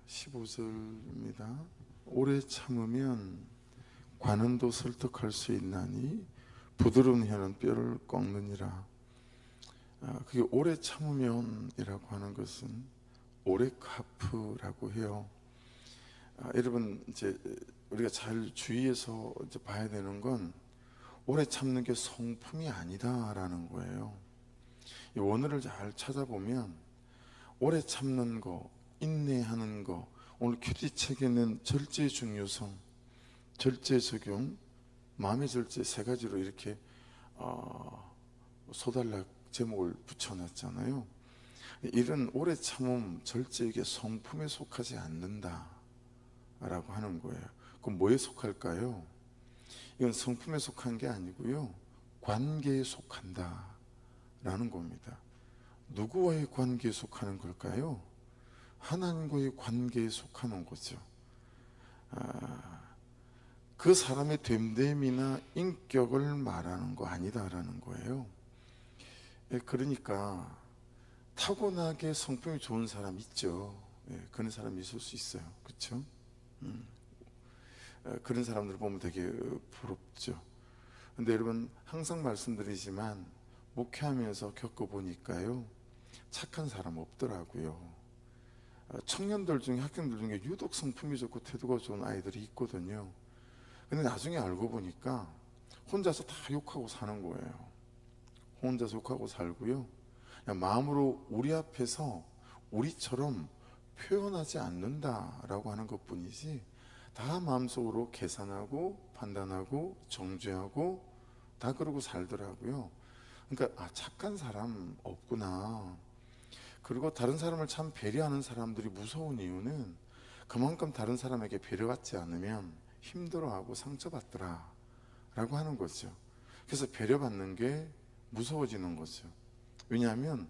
15절입니다. 오래 참으면 관원도 설득할 수 있나니 부드러운 혀는 뼈를 꺾느니라. 그게 오래 참으면이라고 하는 것은 오레카프라고 해요. 여러분 이제 우리가 잘 주의해서 이제 봐야 되는 건 오래 참는 게 성품이 아니다라는 거예요. 이 원어를 잘 찾아보면 오래 참는 거, 인내하는 거, 오늘 큐티 책에는 절제의 중요성, 절제 적용, 마음의 절제 세 가지로 이렇게 소달락 제목을 붙여놨잖아요. 이런 오래 참음, 절제에게 성품에 속하지 않는다 라고 하는 거예요. 그럼 뭐에 속할까요? 이건 성품에 속한 게 아니고요, 관계에 속한다 라는 겁니다. 누구와의 관계에 속하는 걸까요? 하나님과의 관계에 속하는 거죠. 그 사람의 됨됨이나 인격을 말하는 거 아니다라는 거예요. 그러니까 타고나게 성품이 좋은 사람 있죠. 그런 사람이 있을 수 있어요. 그렇죠? 그런 사람들을 보면 되게 부럽죠. 근데 여러분 항상 말씀드리지만 목회하면서 겪어보니까요, 착한 사람 없더라고요. 청년들 중에, 학생들 중에 유독 성품이 좋고 태도가 좋은 아이들이 있거든요. 근데 나중에 알고 보니까 혼자서 다 욕하고 사는 거예요. 혼자서 욕하고 살고요, 그냥 마음으로 우리 앞에서 우리처럼 표현하지 않는다라고 하는 것뿐이지 다 마음속으로 계산하고 판단하고 정죄하고 다 그러고 살더라고요. 그러니까 착한 사람 없구나. 그리고 다른 사람을 참 배려하는 사람들이 무서운 이유는 그만큼 다른 사람에게 배려받지 않으면 힘들어하고 상처받더라 라고 하는 거죠. 그래서 배려받는 게 무서워지는 거죠. 왜냐하면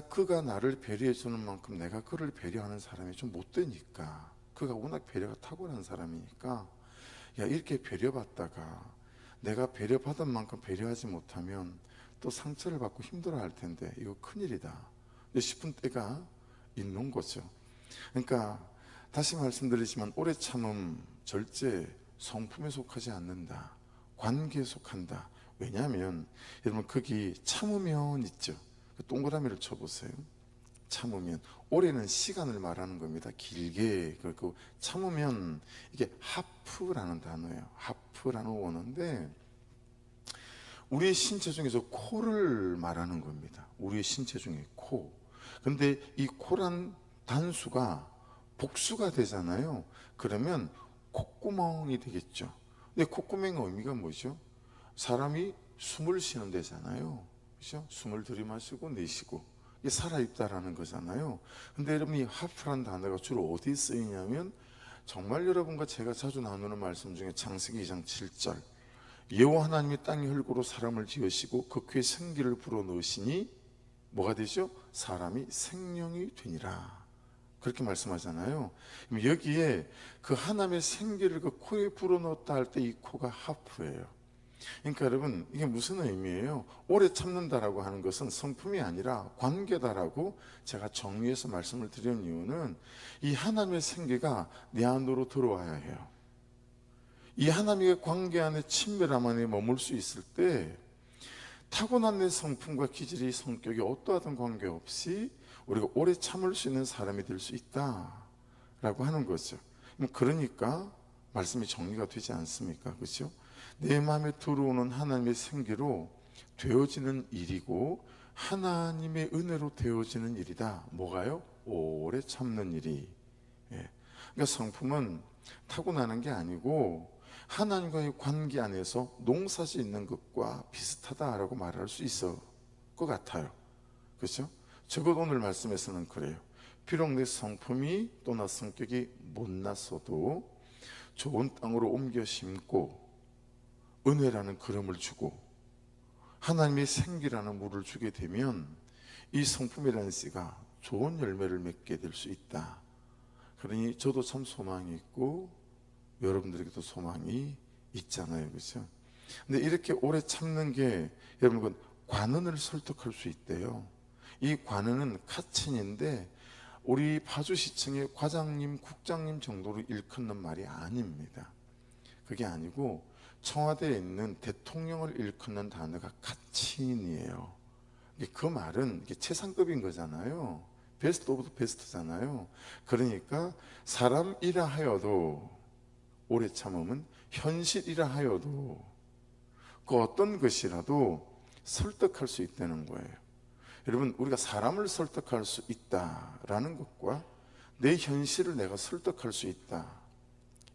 그가 나를 배려해 주는 만큼 내가 그를 배려하는 사람이 좀 못되니까, 그가 워낙 배려가 탁월한 사람이니까, 이렇게 배려받다가 내가 배려받은 만큼 배려하지 못하면 또 상처를 받고 힘들어할 텐데 이거 큰일이다 싶은 때가 있는 거죠. 그러니까 다시 말씀드리지만 오래 참음, 절제, 성품에 속하지 않는다, 관계에 속한다. 왜냐하면 여러분 거기 참으면 있죠. 그 동그라미를 쳐보세요. 참으면, 오래는 시간을 말하는 겁니다. 길게. 그리고 참으면 이게 하프라는 단어예요. 하프라는 원어인데 우리의 신체 중에서 코를 말하는 겁니다. 우리의 신체 중에 코. 근데 이 코란 단수가 복수가 되잖아요. 그러면 콧구멍이 되겠죠. 근데 콧구멍의 의미가 뭐죠? 사람이 숨을 쉬는 데잖아요. 그렇죠? 숨을 들이마시고 내쉬고 이게 살아있다라는 거잖아요. 근데 여러분 이 하프란 단어가 주로 어디에 쓰이냐면 정말 여러분과 제가 자주 나누는 말씀 중에 창세기 2장 7절, 여호와 하나님이 땅의 흙으로 사람을 지으시고 그 귀에 생기를 불어넣으시니 뭐가 되죠? 사람이 생명이 되니라, 그렇게 말씀하잖아요. 여기에 그 하나님의 생기를 그 코에 불어넣었다 할 때 이 코가 하프예요. 그러니까 여러분 이게 무슨 의미예요? 오래 참는다라고 하는 것은 성품이 아니라 관계다라고 제가 정리해서 말씀을 드리는 이유는 이 하나님의 생기가 내 안으로 들어와야 해요. 이 하나님의 관계 안에, 친밀함 안에 머물 수 있을 때 타고난 내 성품과 기질이, 성격이 어떠하든 관계없이 우리가 오래 참을 수 있는 사람이 될 수 있다라고 하는 거죠. 그러니까 말씀이 정리가 되지 않습니까? 그렇죠? 내 마음에 들어오는 하나님의 생기로 되어지는 일이고 하나님의 은혜로 되어지는 일이다. 뭐가요? 오래 참는 일이. 그러니까 성품은 타고나는 게 아니고 하나님과의 관계 안에서 농사지 있는 것과 비슷하다라고 말할 수 있을 것 같아요. 그렇죠? 적어도 오늘 말씀에서는 그래요. 비록 내 성품이 또나 성격이 못났어도 좋은 땅으로 옮겨 심고 은혜라는 그름을 주고 하나님의 생기라는 물을 주게 되면 이 성품이라는 씨가 좋은 열매를 맺게 될 수 있다. 그러니 저도 참 소망이 있고 여러분들에게도 소망이 있잖아요. 그렇죠? 근데 이렇게 오래 참는 게 여러분 관원을 설득할 수 있대요. 이 관원은 카친인데 우리 파주시청의 과장님, 국장님 정도로 일컫는 말이 아닙니다. 그게 아니고 청와대에 있는 대통령을 일컫는 단어가 가치인이에요. 그 말은 이게 최상급인 거잖아요. 베스트 오브 더 베스트잖아요. 그러니까 사람이라 하여도 오래 참음은 현실이라 하여도 그 어떤 것이라도 설득할 수 있다는 거예요. 여러분, 우리가 사람을 설득할 수 있다라는 것과 내 현실을 내가 설득할 수 있다,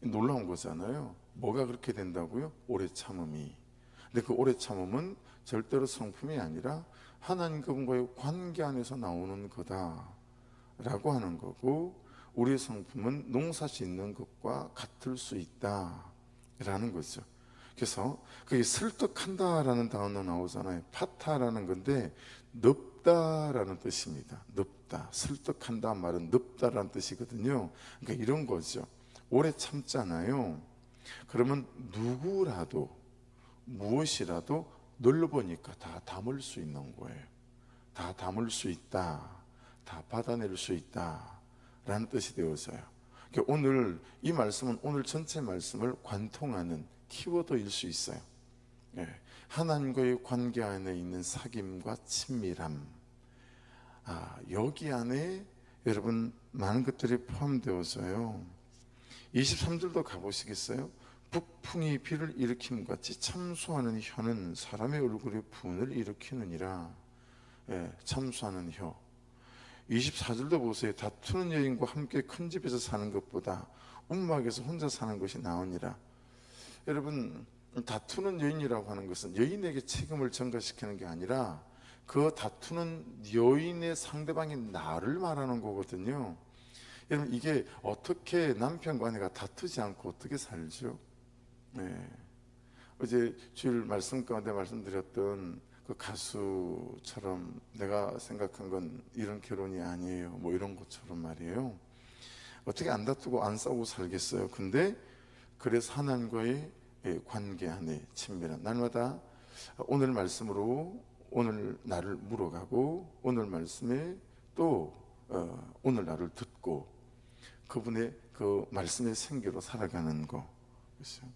놀라운 거잖아요. 뭐가 그렇게 된다고요? 오래 참음이. 근데 그 오래 참음은 절대로 성품이 아니라 하나님과의 관계 안에서 나오는 거다라고 하는 거고, 우리의 성품은 농사 짓는 것과 같을 수 있다라는 거죠. 그래서 그게 설득한다라는 단어 나오잖아요. 파타라는 건데 넙다라는 뜻입니다. 넙다, 설득한다 말은 넙다라는 뜻이거든요. 그러니까 이런 거죠. 오래 참잖아요. 그러면 누구라도 무엇이라도 넓으니까 다 담을 수 있는 거예요. 다 담을 수 있다, 다 받아낼 수 있다 라는 뜻이 되어서요. 그러니까 오늘 이 말씀은 오늘 전체 말씀을 관통하는 키워드일 수 있어요. 하나님과의 관계 안에 있는 사귐과 친밀함, 여기 안에 여러분 많은 것들이 포함되어서요. 23절도 가보시겠어요? 북풍이 비를 일으킴 같이 참수하는 혀는 사람의 얼굴에 분을 일으키느니라. 참수하는 혀. 24절도 보세요. 다투는 여인과 함께 큰 집에서 사는 것보다 움막에서 혼자 사는 것이 나으니라. 여러분, 다투는 여인이라고 하는 것은 여인에게 책임을 전가시키는 게 아니라 그 다투는 여인의 상대방이 나를 말하는 거거든요. 여러분, 이게 어떻게 남편과 아내가 다투지 않고 어떻게 살죠? 어제 주일 말씀 가운데 말씀드렸던 그 가수처럼 내가 생각한 건 이런 결혼이 아니에요, 뭐 이런 것처럼 말이에요. 어떻게 안 다투고 안 싸우고 살겠어요? 근데 그래서 하나님과의 관계 안에 친밀한, 날마다 오늘 말씀으로 오늘 나를 물어가고 오늘 말씀에 또 오늘 나를 듣고 그분의 그 말씀의 생기로 살아가는 거. 그렇죠?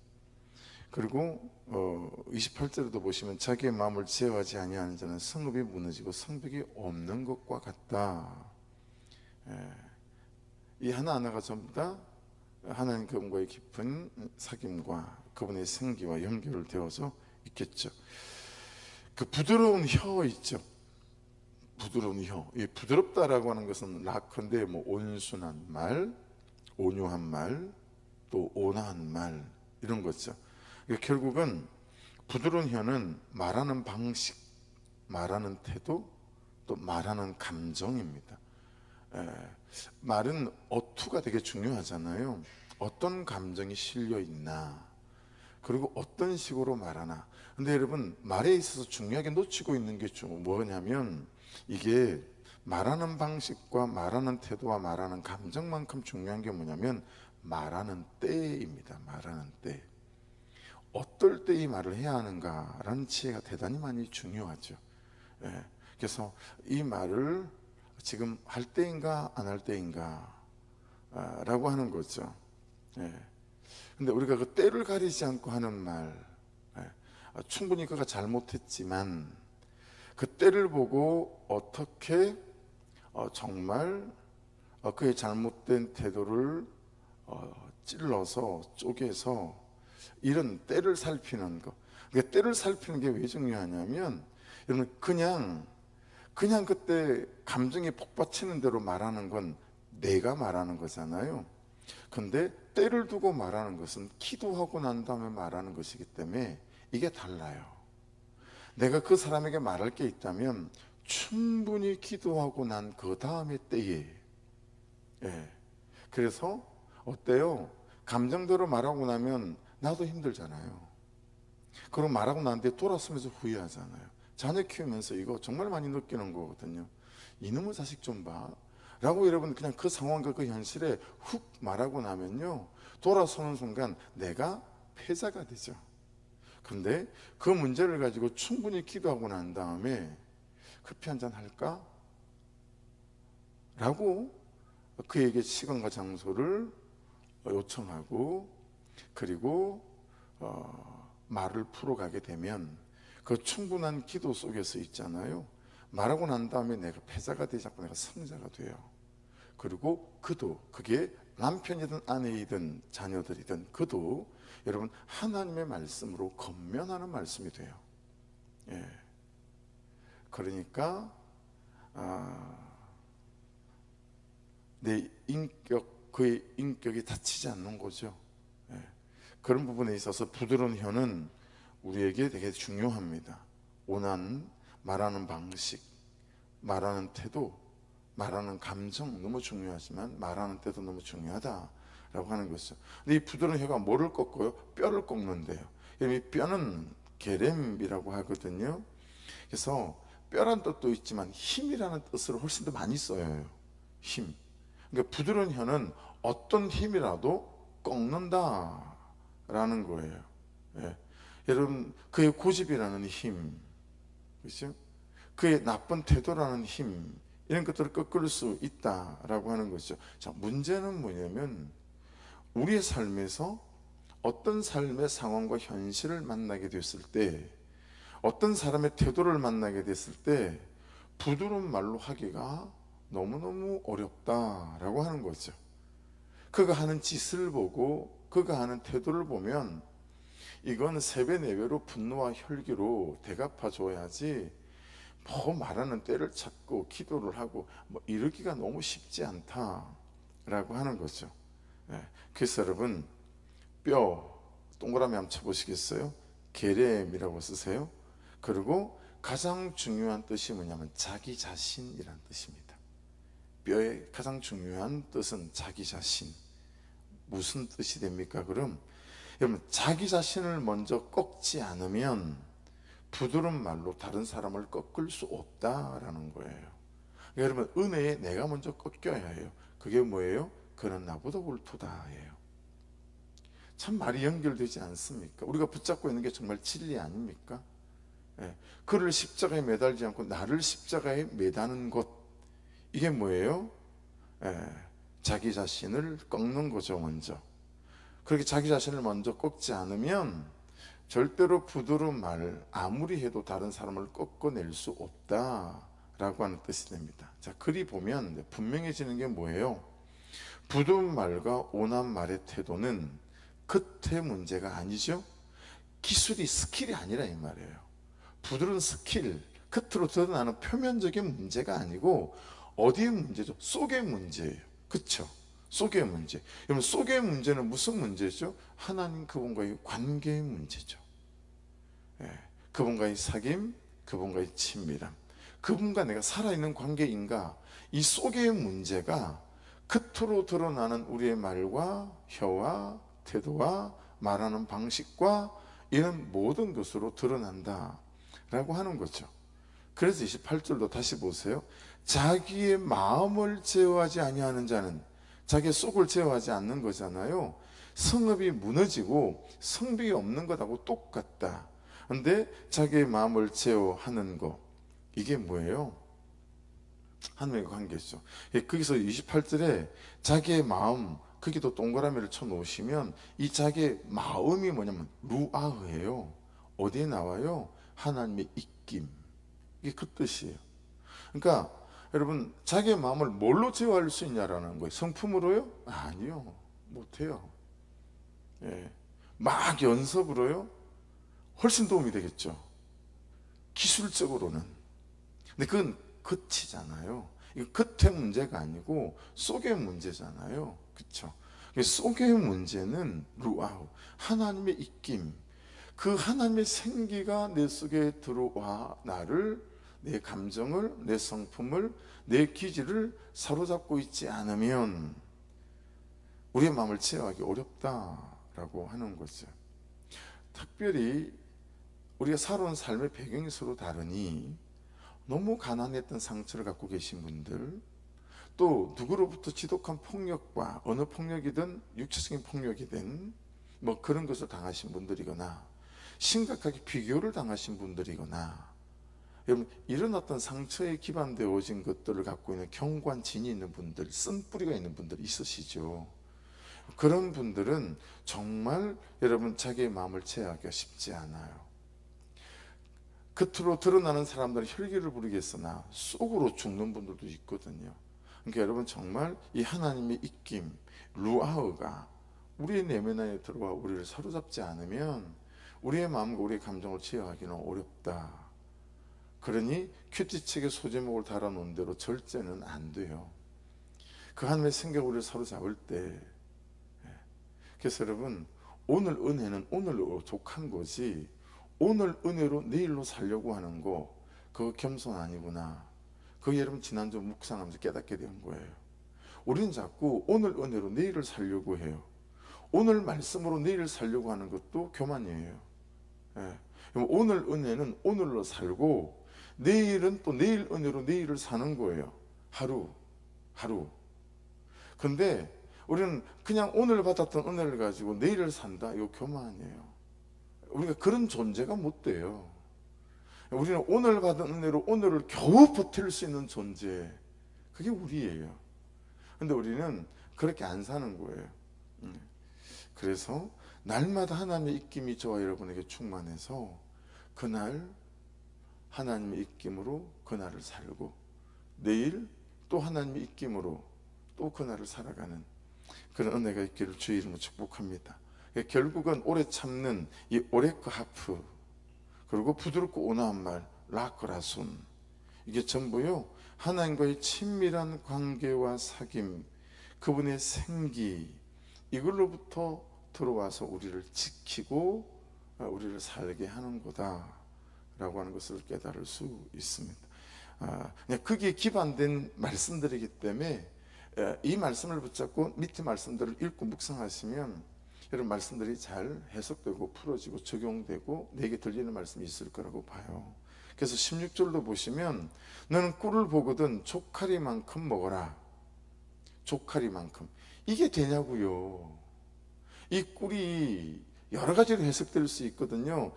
그리고 28절에도 보시면 자기의 마음을 제어하지 아니하는 자는 성읍이 무너지고 성벽이 없는 것과 같다. 이 하나하나가 전부 다 하나님 그분과의 깊은 사귐과 그분의 생기와 연결되어서 있겠죠. 그 부드러운 혀 있죠. 부드러운 혀. 이 부드럽다라고 하는 것은 락컨대 뭐 온순한 말, 온유한 말, 또 온화한 말, 이런 거죠. 그러니까 결국은 부드러운 혀는 말하는 방식, 말하는 태도, 또 말하는 감정입니다. 말은 어투가 되게 중요하잖아요. 어떤 감정이 실려 있나, 그리고 어떤 식으로 말하나. 근데 여러분, 말에 있어서 중요하게 놓치고 있는 게 뭐냐면, 이게 말하는 방식과 말하는 태도와 말하는 감정만큼 중요한 게 뭐냐면 말하는 때입니다. 말하는 때. 어떨 때 이 말을 해야 하는가라는 지혜가 대단히 많이 중요하죠. 그래서 이 말을 지금 할 때인가 안 할 때인가 라고 하는 거죠. 근데 우리가 그 때를 가리지 않고 하는 말, 충분히 그가 잘못했지만 그 때를 보고 어떻게 정말 그의 잘못된 태도를 찔러서 쪼개서, 이런 때를 살피는 거. 그러니까 때를 살피는 게 왜 중요하냐면, 여러분, 그냥 그때 감정이 복받치는 대로 말하는 건 내가 말하는 거잖아요. 근데 때를 두고 말하는 것은 기도하고 난 다음에 말하는 것이기 때문에 이게 달라요. 내가 그 사람에게 말할 게 있다면 충분히 기도하고 난 그 다음에 때에. 그래서 어때요? 감정대로 말하고 나면 나도 힘들잖아요. 그럼 말하고 난 뒤에 돌아서면서 후회하잖아요. 자녀 키우면서 이거 정말 많이 느끼는 거거든요. 이놈의 자식 좀 봐 라고 여러분 그냥 그 상황과 그 현실에 훅 말하고 나면요, 돌아서는 순간 내가 패자가 되죠. 근데 그 문제를 가지고 충분히 기도하고 난 다음에 커피 한잔 할까? 라고 그에게 시간과 장소를 요청하고, 그리고 말을 풀어가게 되면 그 충분한 기도 속에서 있잖아요. 말하고 난 다음에 내가 패자가 되지 않고 내가 승자가 돼요. 그리고 그도, 그게 남편이든 아내이든 자녀들이든 그도 여러분 하나님의 말씀으로 건면하는 말씀이 돼요. 예. 그러니까 내 인격, 그의 인격이 다치지 않는 거죠. 예. 그런 부분에 있어서 부드러운 혀는 우리에게 되게 중요합니다. 온한 말하는 방식, 말하는 태도, 말하는 감정 너무 중요하지만 말하는 때도 너무 중요하다라고 하는 것이죠. 근데 이 부드러운 혀가 뭐를 꺾어요? 뼈를 꺾는데요. 이 뼈는 게렘이라고 하거든요. 그래서 뼈란 뜻도 있지만 힘이라는 뜻으로 훨씬 더 많이 써요. 힘. 그러니까 부드러운 혀는 어떤 힘이라도 꺾는다라는 거예요. 예. 여러분, 그의 고집이라는 힘, 그렇죠? 그의 나쁜 태도라는 힘, 이런 것들을 꺾을 수 있다라고 하는 것이죠. 자, 문제는 뭐냐면 우리의 삶에서 어떤 삶의 상황과 현실을 만나게 됐을 때, 어떤 사람의 태도를 만나게 됐을 때 부드러운 말로 하기가 너무너무 어렵다라고 하는 거죠. 그가 하는 짓을 보고 그가 하는 태도를 보면 이건 3배 4배로 분노와 혈기로 대갚아 줘야지 뭐 말하는 때를 찾고 기도를 하고 뭐 이러기가 너무 쉽지 않다라고 하는 거죠. 예. 그래서 여러분, 뼈 동그라미 한번 쳐보시겠어요? 게렘이라고 쓰세요. 그리고 가장 중요한 뜻이 뭐냐면 자기 자신이란 뜻입니다. 뼈의 가장 중요한 뜻은 자기 자신. 무슨 뜻이 됩니까? 그럼 여러분, 자기 자신을 먼저 꺾지 않으면 부드러운 말로 다른 사람을 꺾을 수 없다라는 거예요. 여러분, 은혜에 내가 먼저 꺾여야 해요. 그게 뭐예요? 그는 나보다 옳도다예요. 참 말이 연결되지 않습니까? 우리가 붙잡고 있는 게 정말 진리 아닙니까? 예. 그를 십자가에 매달지 않고 나를 십자가에 매다는 것, 이게 뭐예요? 예. 자기 자신을 꺾는 거죠. 먼저 그렇게 자기 자신을 먼저 꺾지 않으면 절대로 부드러운 말 아무리 해도 다른 사람을 꺾어낼 수 없다라고 하는 뜻이 됩니다. 자, 글이 보면 분명해지는 게 뭐예요? 부드러운 말과 온한 말의 태도는 겉의 문제가 아니죠. 기술이, 스킬이 아니라 이 말이에요. 부드러운 스킬, 겉으로 드러나는 표면적인 문제가 아니고 어디의 문제죠? 속의 문제예요. 그렇죠? 속의 문제. 여러분, 속의 문제는 무슨 문제죠? 하나님 그분과의 관계의 문제죠. 예. 그분과의 사귐, 그분과의 친밀함, 그분과 내가 살아있는 관계인가, 이 속의 문제가 겉으로 드러나는 우리의 말과 혀와 태도와 말하는 방식과 이런 모든 것으로 드러난다 라고 하는 거죠. 그래서 28절도 다시 보세요. 자기의 마음을 제어하지 아니하는 자는, 자기의 속을 제어하지 않는 거잖아요. 성읍이 무너지고 성벽이 없는 것하고 똑같다. 근데 자기의 마음을 제어하는 거, 이게 뭐예요? 하나님과 관계죠. 거기서 28절에 자기의 마음, 거기도 동그라미를 쳐 놓으시면 이 자기의 마음이 뭐냐면 루아흐예요. 어디에 나와요? 하나님의 입김. 이게 그 뜻이에요. 그러니까 여러분, 자기의 마음을 뭘로 제어할 수 있냐라는 거예요. 성품으로요? 아니요, 못해요. 예. 막 연습으로요? 훨씬 도움이 되겠죠. 기술적으로는. 근데 그건 겉이잖아요. 이거 겉의 문제가 아니고 속의 문제잖아요. 그렇죠? 속의 문제는 루아우, 하나님의 입김. 그 하나님의 생기가 내 속에 들어와 나를, 내 감정을, 내 성품을, 내 기질을 사로잡고 있지 않으면 우리의 마음을 제어하기 어렵다라고 하는 거죠. 특별히 우리가 살아온 삶의 배경이 서로 다르니 너무 가난했던 상처를 갖고 계신 분들, 또 누구로부터 지독한 폭력과 어느 폭력이든 육체적인 폭력이든 뭐 그런 것을 당하신 분들이거나 심각하게 비교를 당하신 분들이거나 여러분, 이런 어떤 상처에 기반되어진 것들을 갖고 있는 견고한 진이 있는 분들, 쓴뿌리가 있는 분들 있으시죠. 그런 분들은 정말 여러분 자기의 마음을 제어하기가 쉽지 않아요. 겉으로 드러나는 사람들은 혈기를 부리겠으나 속으로 죽는 분들도 있거든요. 그러니까 여러분, 정말 이 하나님의 입김 루아흐가 우리의 내면 안에 들어와 우리를 사로잡지 않으면 우리의 마음과 우리의 감정을 제어하기는 어렵다. 그러니 큐티책의 소제목을 달아놓은 대로 절제는 안 돼요. 그 하나님의 생각이 우리를 사로잡을 때, 그래서 여러분, 오늘 은혜는 오늘로 족한 거지 오늘 은혜로 내일로 살려고 하는 거, 그거 겸손 아니구나. 그거 여러분 지난주 묵상하면서 깨닫게 된 거예요. 우리는 자꾸 오늘 은혜로 내일을 살려고 해요. 오늘 말씀으로 내일을 살려고 하는 것도 교만이에요. 예. 오늘 은혜는 오늘로 살고 내일은 또 내일 은혜로 내일을 사는 거예요. 하루 근데 우리는 그냥 오늘 받았던 은혜를 가지고 내일을 산다? 이거 교만이에요. 우리가 그런 존재가 못 돼요. 우리는 오늘 받은 은혜로 오늘을 겨우 버틸 수 있는 존재, 그게 우리예요. 근데 우리는 그렇게 안 사는 거예요. 그래서 날마다 하나님의 입김이 저와 여러분에게 충만해서 그날 하나님의 입김으로 그날을 살고 내일 또 하나님의 입김으로 또 그날을 살아가는 그런 은혜가 있기를 주의 이름으로 축복합니다. 결국은 오래 참는 이 오레크 하프, 그리고 부드럽고 온화한 말 라크라순, 이게 전부요 하나님과의 친밀한 관계와 사귐, 그분의 생기, 이걸로부터 들어와서 우리를 지키고 우리를 살게 하는 거다 라고 하는 것을 깨달을 수 있습니다. 그냥 거기에 기반된 말씀들이기 때문에 이 말씀을 붙잡고 밑에 말씀들을 읽고 묵상하시면 이런 말씀들이 잘 해석되고 풀어지고 적용되고 내게 들리는 말씀이 있을 거라고 봐요. 그래서 16절도 보시면 너는 꿀을 보거든 조카리만큼 먹어라. 조카리만큼, 이게 되냐고요. 이 꿀이 여러 가지로 해석될 수 있거든요.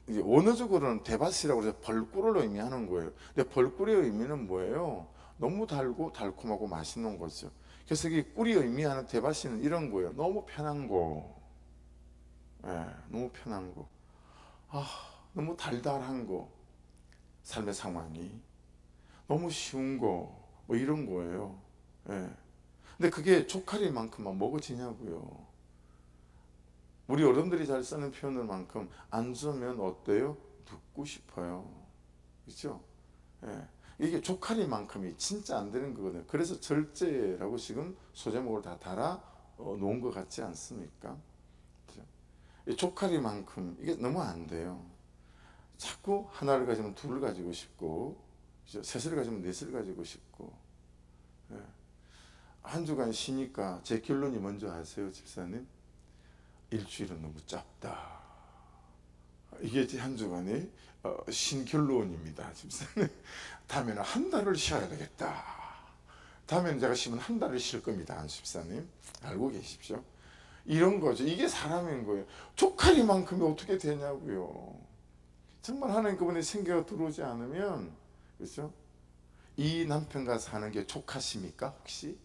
원어적으로는 대바시라고 해서 벌꿀을 의미하는 거예요. 근데 벌꿀의 의미는 뭐예요? 너무 달고 달콤하고 맛있는 거죠. 그래서 이 꿀이 의미하는 대바시는 이런 거예요. 너무 편한 거, 너무 편한 거, 너무 달달한 거, 삶의 상황이 너무 쉬운 거, 뭐 이런 거예요. 근데 그게 조카리만큼만 먹어지냐고요. 우리 어른들이 잘 쓰는 표현들만큼 안 주면 어때요? 듣고 싶어요. 그렇죠? 이게 조카리만큼이 진짜 안 되는 거거든요. 그래서 절제라고 지금 소제목을 다 달아 놓은 것 같지 않습니까? 그렇죠? 조카리만큼 이게 너무 안 돼요. 자꾸 하나를 가지면 둘을 가지고 싶고, 그렇죠? 셋을 가지면 넷을 가지고 싶고. 한 주간 쉬니까 제 결론이 뭔지 아세요, 집사님? 일주일은 너무 짧다. 이게 한 주간의 신결론입니다, 집사님. 다음에는 한 달을 쉬어야 되겠다. 다음에는 제가 쉬면 한 달을 쉴 겁니다, 집사님. 알고 계십시오. 이런 거죠. 이게 사람인 거예요. 조카리만큼이 어떻게 되냐고요. 정말 하나님 그분의 생계가 들어오지 않으면, 그렇죠? 이 남편과 사는 게 조카십니까, 혹시?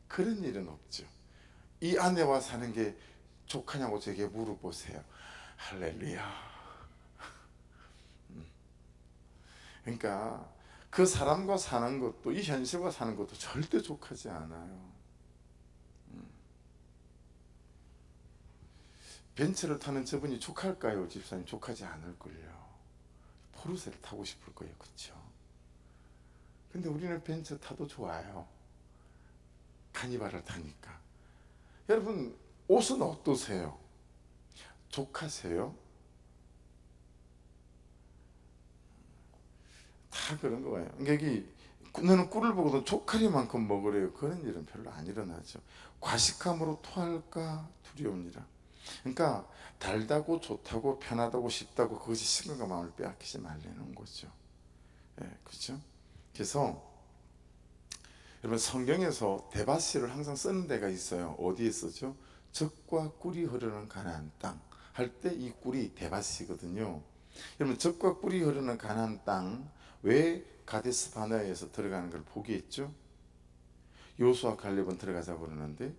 그런 일은 없죠. 이 아내와 사는 게 조카냐고 제게 물어보세요. 할렐루야. 그러니까 그 사람과 사는 것도, 이 현실과 사는 것도 절대 족하지 않아요. 벤츠를 타는 저분이 족할까요, 집사님? 족하지 않을걸요. 포르쉐를 타고 싶을 거예요, 그렇죠? 근데 우리는 벤츠 타도 좋아요. 카니발을 타니까. 여러분, 옷은 어떠세요? 족하세요? 다 그런 거예요. 그러니까 너는 꿀을 보고도 조카리만큼 먹으래요. 그런 일은 별로 안 일어나죠. 과식함으로 토할까 두려우니라. 그러니까 달다고 좋다고 편하다고 쉽다고 그것이 시간과 마음을 빼앗기지 말라는 거죠. 그렇죠? 그래서 여러분, 성경에서 대바시를 항상 쓰는 데가 있어요. 어디에 쓰죠? 젖과 꿀이 흐르는 가나안 땅 할 때 이 꿀이 대바시거든요. 여러분, 젖과 꿀이 흐르는 가나안 땅, 왜 가데스 바네아에서 들어가는 걸 포기했죠? 여호수아 칼렙은 들어가자 그러는데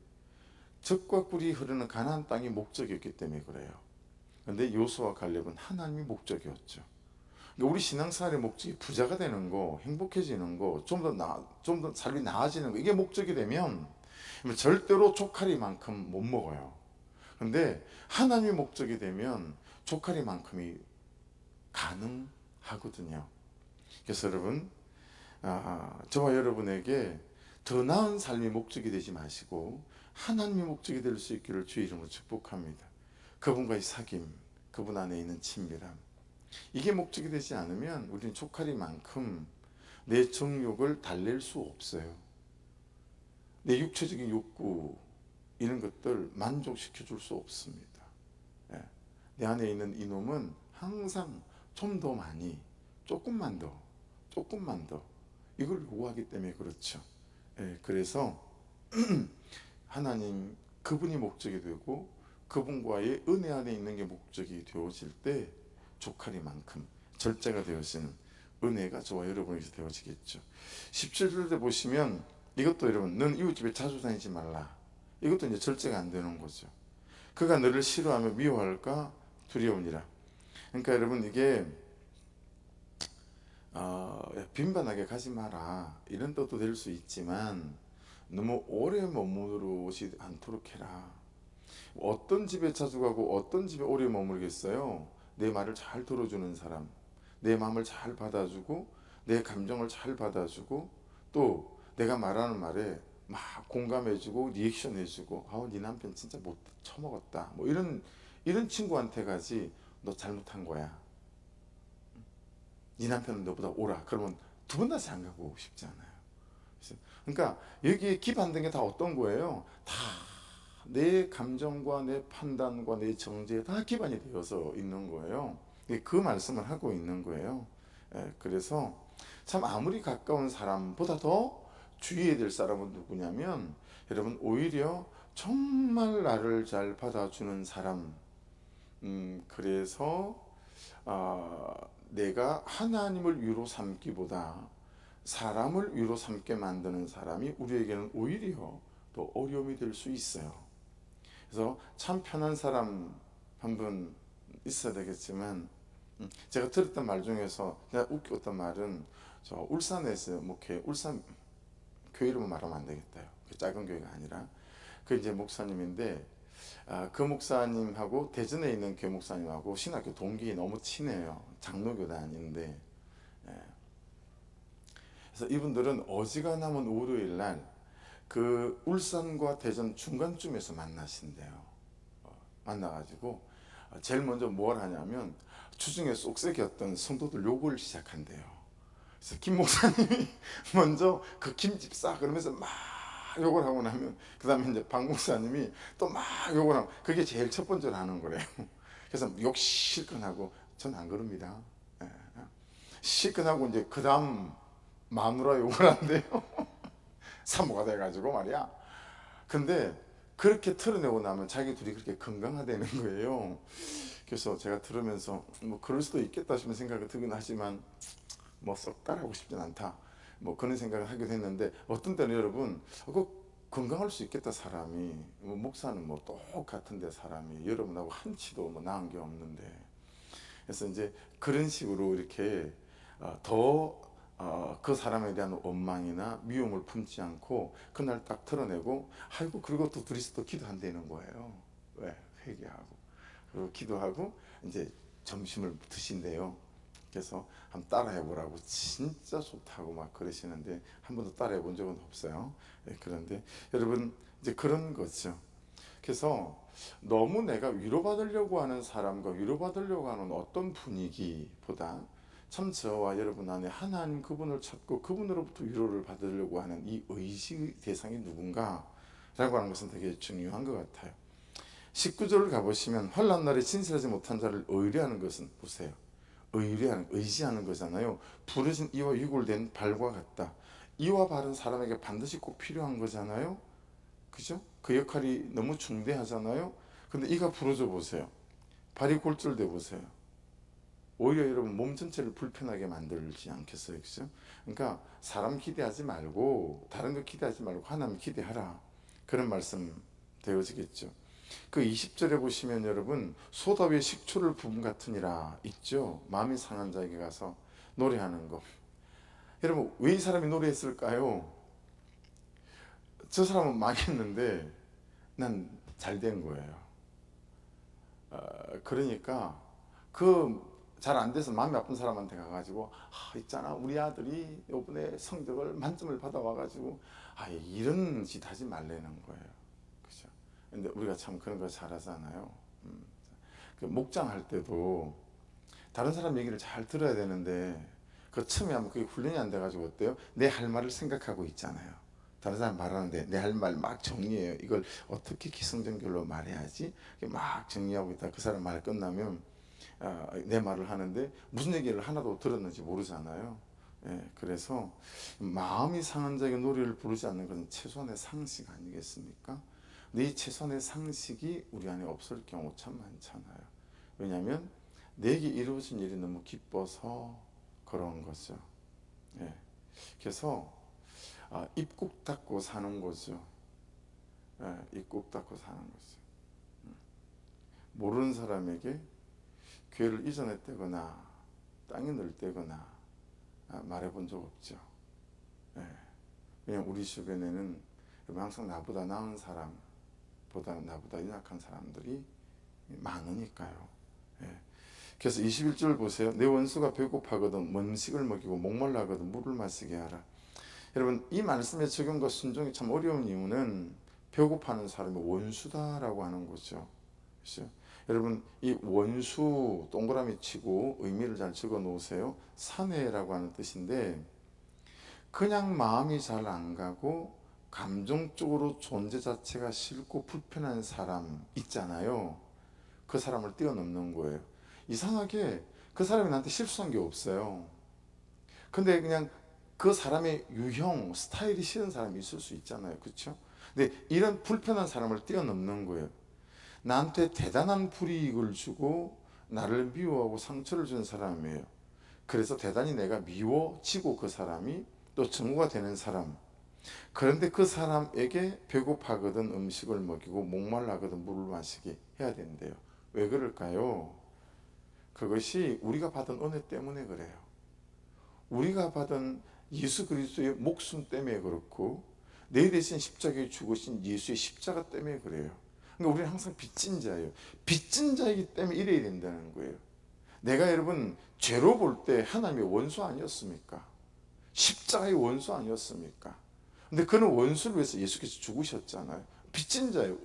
젖과 꿀이 흐르는 가나안 땅이 목적이었기 때문에 그래요. 근데 여호수아 칼렙은 하나님이 목적이었죠. 그러니까 우리 신앙생활의 목적이 부자가 되는 거, 행복해지는 거, 좀 더 삶이 나아지는 거, 이게 목적이 되면 절대로 조카리만큼 못 먹어요. 근데 하나님의 목적이 되면 조카리만큼이 가능하거든요. 그래서 여러분, 저와 여러분에게 더 나은 삶의 목적이 되지 마시고 하나님의 목적이 될 수 있기를 주의 이름으로 축복합니다. 그분과의 사귐, 그분 안에 있는 친밀함, 이게 목적이 되지 않으면 우리는 조카리만큼 내 정욕을 달랠 수 없어요. 내 육체적인 욕구, 이런 것들 만족시켜 줄 수 없습니다. 예. 내 안에 있는 이놈은 항상 좀 더 많이, 조금만 더 이걸 요구하기 때문에 그렇죠. 예. 그래서 하나님, 그분이 목적이 되고 그분과의 은혜 안에 있는 게 목적이 되어질 때 조카리만큼 절제가 되어지는 은혜가 저와 여러분에게서 되어지겠죠. 17절에 보시면 이것도 여러분, 너는 이웃집에 자주 다니지 말라. 이것도 이제 절제가 안 되는 거죠. 그가 너를 싫어하며 미워할까 두려우니라. 그러니까 여러분, 이게 빈번하게 가지 마라 이런 뜻도 될 수 있지만 너무 오래 머무르지 않도록 해라. 어떤 집에 자주 가고 어떤 집에 오래 머물겠어요? 내 말을 잘 들어주는 사람, 내 마음을 잘 받아주고 내 감정을 잘 받아주고 또 내가 말하는 말에 막 공감해주고 리액션 해주고 네 남편 진짜 못 처먹었다 뭐 이런 친구한테 가지. 너 잘못한 거야, 네 남편은 너보다 오라 그러면 두 번 다시 안 가고 싶지 않아요. 그러니까 여기에 기반된 게 다 어떤 거예요? 다 내 감정과 내 판단과 내 정죄에 다 기반이 되어서 있는 거예요. 그 말씀을 하고 있는 거예요. 그래서 참 아무리 가까운 사람보다 더 주의해야 될 사람은 누구냐면 여러분, 오히려 정말 나를 잘 받아주는 사람. 그래서 내가 하나님을 위로 삼기보다 사람을 위로 삼게 만드는 사람이 우리에게는 오히려 더 어려움이 될 수 있어요. 그래서 참 편한 사람 한 분 있어야 되겠지만 제가 들었던 말 중에서 내가 웃겼던 말은, 저 울산에서 목회, 울산 교회 이름은 말하면 안 되겠다요. 작은 교회가 아니라 그 이제 목사님인데, 그 목사님하고 대전에 있는 교회 목사님하고 신학교 동기 너무 친해요. 장로교 다니는데, 그래서 이분들은 어지간하면 월요일 날 그 울산과 대전 중간쯤에서 만나신대요. 만나가지고 제일 먼저 뭘 하냐면 주중에 쏙새겼던 성도들 욕을 시작한대요. 그래서 김 목사님이 먼저 그 김집 싸 그러면서 막 욕을 하고 나면 그 다음에 이제 박 목사님이 또 막 욕을 하고, 그게 제일 첫 번째로 하는 거래요. 그래서 욕 실컷 하고, 전 안 그럽니다. 실컷 하고 이제 그 다음 마누라 욕을 한대요. 사모가 돼가지고 말이야. 근데 그렇게 털어내고 나면 자기 둘이 그렇게 건강하다는 거예요. 그래서 제가 들으면서 뭐 그럴 수도 있겠다 싶은 생각이 들긴 하지만 뭐 썩 따라하고 싶진 않다, 뭐 그런 생각을 하기도 했는데, 어떤 때는 여러분 건강할 수 있겠다. 사람이 뭐 목사는 뭐 똑같은데 사람이 여러분하고 한치도 뭐 나은 게 없는데. 그래서 이제 그런 식으로 이렇게 더 그 사람에 대한 원망이나 미움을 품지 않고 그날 딱 털어내고, 아이고 그리고 또 둘이서 또 기도한다는 거예요. 왜? 회개하고 그리고 기도하고 이제 점심을 드신대요. 그래서 한번 따라해 보라고 진짜 좋다고 막 그러시는데 한 번도 따라해 본 적은 없어요. 그런데 여러분, 이제 그런 거죠. 그래서 너무 내가 위로받으려고 하는 사람과 위로받으려고 하는 어떤 분위기보다 참 저와 여러분 안에 하나님 그분을 찾고 그분으로부터 위로를 받으려고 하는 이 의지 대상이 누군가 라고 하는 것은 되게 중요한 것 같아요. 19절을 가보시면 환난 날에 진실하지 못한 자를 의뢰하는 것은, 보세요, 의지하는 거잖아요. 부러진 이와 유골된 발과 같다. 이와 발은 사람에게 반드시 꼭 필요한 거잖아요. 그죠? 그 역할이 너무 중대하잖아요. 근데 이가 부러져 보세요. 발이 골절돼 보세요. 오히려 여러분 몸 전체를 불편하게 만들지 않겠어요? 그죠? 그러니까 사람 기대하지 말고 다른 거 기대하지 말고 하나님 기대하라, 그런 말씀 되어지겠죠. 그 20절에 보시면 여러분, 소다 위에 식초를 부음 같으니라 있죠. 마음이 상한 자에게 가서 노래하는 거. 여러분, 왜 이 사람이 노래했을까요? 저 사람은 망했는데 난 잘 된 거예요. 그러니까 그 잘 안 돼서 마음이 아픈 사람한테 가가지고, 있잖아, 우리 아들이 이번에 성적을 만점을 받아와가지고, 이런 짓 하지 말라는 거예요. 그죠? 근데 우리가 참 그런 거 잘하잖아요. 그 목장할 때도 다른 사람 얘기를 잘 들어야 되는데, 그 처음에 하면 그게 훈련이 안 돼가지고 어때요? 내 할 말을 생각하고 있잖아요. 다른 사람 말하는데 내 할 말 막 정리해요. 이걸 어떻게 기승전결로 말해야지? 막 정리하고 있다 그 사람 말 끝나면 내 말을 하는데 무슨 얘기를 하나도 들었는지 모르잖아요. 예, 그래서 마음이 상한 자에게 노래를 부르지 않는 것은 최소한의 상식 아니겠습니까? 근데 이 최소한의 상식이 우리 안에 없을 경우 참 많잖아요. 왜냐하면 내게 이루어진 일이 너무 기뻐서 그런 거죠. 예, 그래서 입국 닫고 사는 거죠. 예, 입국 닫고 사는 거죠. 모르는 사람에게 교회를 이전했다거나 땅에 넣었다거나 말해본 적 없죠. 예. 왜냐면 우리 주변에는 항상 나보다 나은 사람보다 나보다 연약한 사람들이 많으니까요. 예. 그래서 21절 보세요. 내 원수가 배고파거든 음식을 먹이고 목말라 하거든 물을 마시게 하라. 여러분, 이 말씀의 적용과 순종이 참 어려운 이유는 배고파하는 사람이 원수다라고 하는 거죠. 그렇죠? 여러분, 이 원수 동그라미 치고 의미를 잘 적어 놓으세요. 사내라고 하는 뜻인데, 그냥 마음이 잘 안 가고 감정적으로 존재 자체가 싫고 불편한 사람 있잖아요. 그 사람을 뛰어넘는 거예요. 이상하게 그 사람이 나한테 실수한 게 없어요. 근데 그냥 그 사람의 유형, 스타일이 싫은 사람이 있을 수 있잖아요. 그렇죠? 근데 이런 불편한 사람을 뛰어넘는 거예요. 나한테 대단한 불이익을 주고 나를 미워하고 상처를 준 사람이에요. 그래서 대단히 내가 미워지고 그 사람이 또 증오가 되는 사람. 그런데 그 사람에게 배고파거든 음식을 먹이고 목말라거든 물을 마시게 해야 된대요. 왜 그럴까요? 그것이 우리가 받은 은혜 때문에 그래요. 우리가 받은 예수 그리스도의 목숨 때문에 그렇고 내 대신 십자가에 죽으신 예수의 십자가 때문에 그래요. 그러니까 우리는 항상 빚진 자예요. 빚진 자이기 때문에 이래야 된다는 거예요. 내가 여러분 죄로 볼 때 하나님의 원수 아니었습니까? 십자가의 원수 아니었습니까? 근데 그는 원수를 위해서 예수께서 죽으셨잖아요. 빚진 자예요.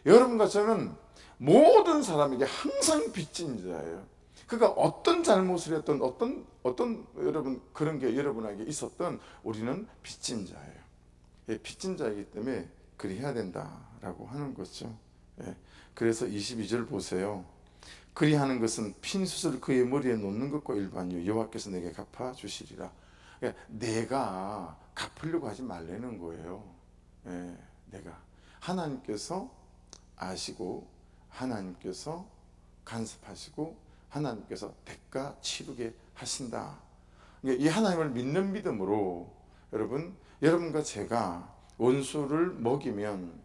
여러분과 저는 모든 사람에게 항상 빚진 자예요. 그러니까 어떤 잘못을 했던 어떤 여러분 그런 게 여러분에게 있었던 우리는 빚진 자예요. 예, 빚진 자이기 때문에 그리 해야 된다라고 하는 거죠. 예, 그래서 22절 보세요. 그리하는 것은 핀 숯을 그의 머리에 놓는 것과 일반이요 여호와께서 내게 갚아 주시리라. 그러니까 내가 갚으려고 하지 말라는 거예요. 예, 내가 하나님께서 아시고 하나님께서 간섭하시고 하나님께서 대가 치르게 하신다. 그러니까 이 하나님을 믿는 믿음으로 여러분과 제가 원수를 먹이면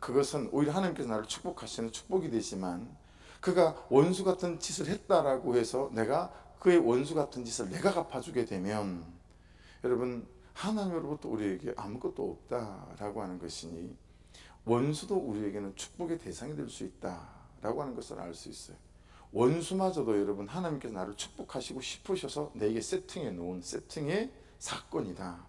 그것은 오히려 하나님께서 나를 축복하시는 축복이 되지만, 그가 원수 같은 짓을 했다라고 해서 내가 그의 원수 같은 짓을 내가 갚아주게 되면 여러분 하나님으로부터 우리에게 아무것도 없다라고 하는 것이니 원수도 우리에게는 축복의 대상이 될 수 있다라고 하는 것을 알 수 있어요. 원수마저도 여러분 하나님께서 나를 축복하시고 싶으셔서 내게 세팅해 놓은 세팅의 사건이다.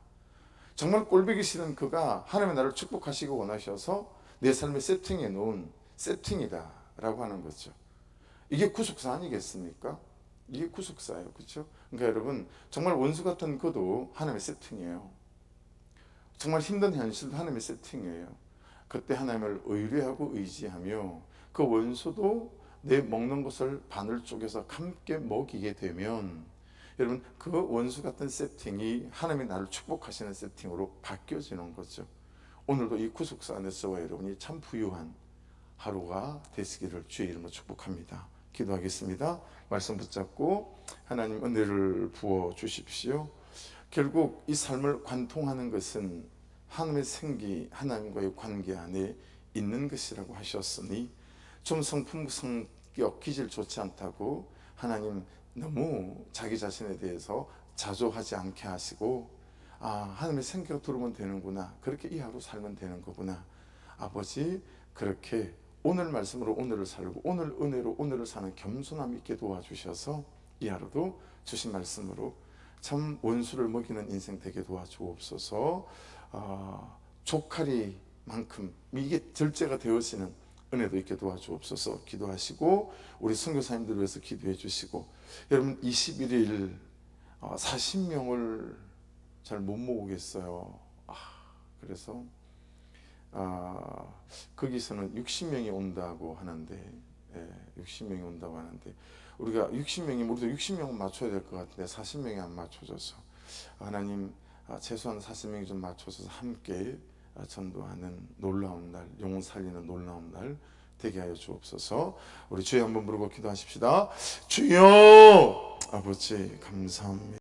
정말 꼴보기 싫은 그가 하나님의 나를 축복하시고 원하셔서 내 삶에 세팅해 놓은 세팅이다 라고 하는 거죠. 이게 구속사 아니겠습니까? 이게 구속사예요. 그렇죠? 그러니까 여러분 정말 원수 같은 그도 하나님의 세팅이에요. 정말 힘든 현실도 하나님의 세팅이에요. 그때 하나님을 의뢰하고 의지하며 그 원수도 내 먹는 것을 바늘 쪼개서 함께 먹이게 되면 여러분 그 원수 같은 세팅이 하나님이 나를 축복하시는 세팅으로 바뀌어지는 거죠. 오늘도 이 구속사 안에서와 여러분이 참 부유한 하루가 되시기를 주의 이름으로 축복합니다. 기도하겠습니다. 말씀 붙잡고 하나님 은혜를 부어 주십시오. 결국 이 삶을 관통하는 것은 하나님의 생기, 하나님과의 관계 안에 있는 것이라고 하셨으니 좀 성품성격 기질 좋지 않다고 하나님 너무 자기 자신에 대해서 자조하지 않게 하시고, 하나님의 생기가 들어오면 되는구나, 그렇게 이 하루 살면 되는 거구나, 아버지 그렇게 오늘 말씀으로 오늘을 살고 오늘 은혜로 오늘을 사는 겸손함 있게 도와주셔서 이 하루도 주신 말씀으로 참 원수를 먹이는 인생 되게 도와주옵소서. 조카리만큼 이게 절제가 되어지는 은혜도 있게 도와주옵소서. 기도하시고 우리 선교사님들 위해서 기도해 주시고, 여러분 21일 40명을 잘 못 모으겠어요. 그래서 거기서는 60명이 온다고 하는데, 60명이 온다고 하는데 우리가 60명이면 우리도 60명은 맞춰야 될 것 같은데 40명이 안 맞춰져서 하나님 최소한 40명이 좀 맞춰져서 함께 전도하는 놀라운 날, 영혼 살리는 놀라운 날 되게 하여 주옵소서. 우리 주여 한번 부르고 기도하십시다. 주여! 아버지 감사합니다.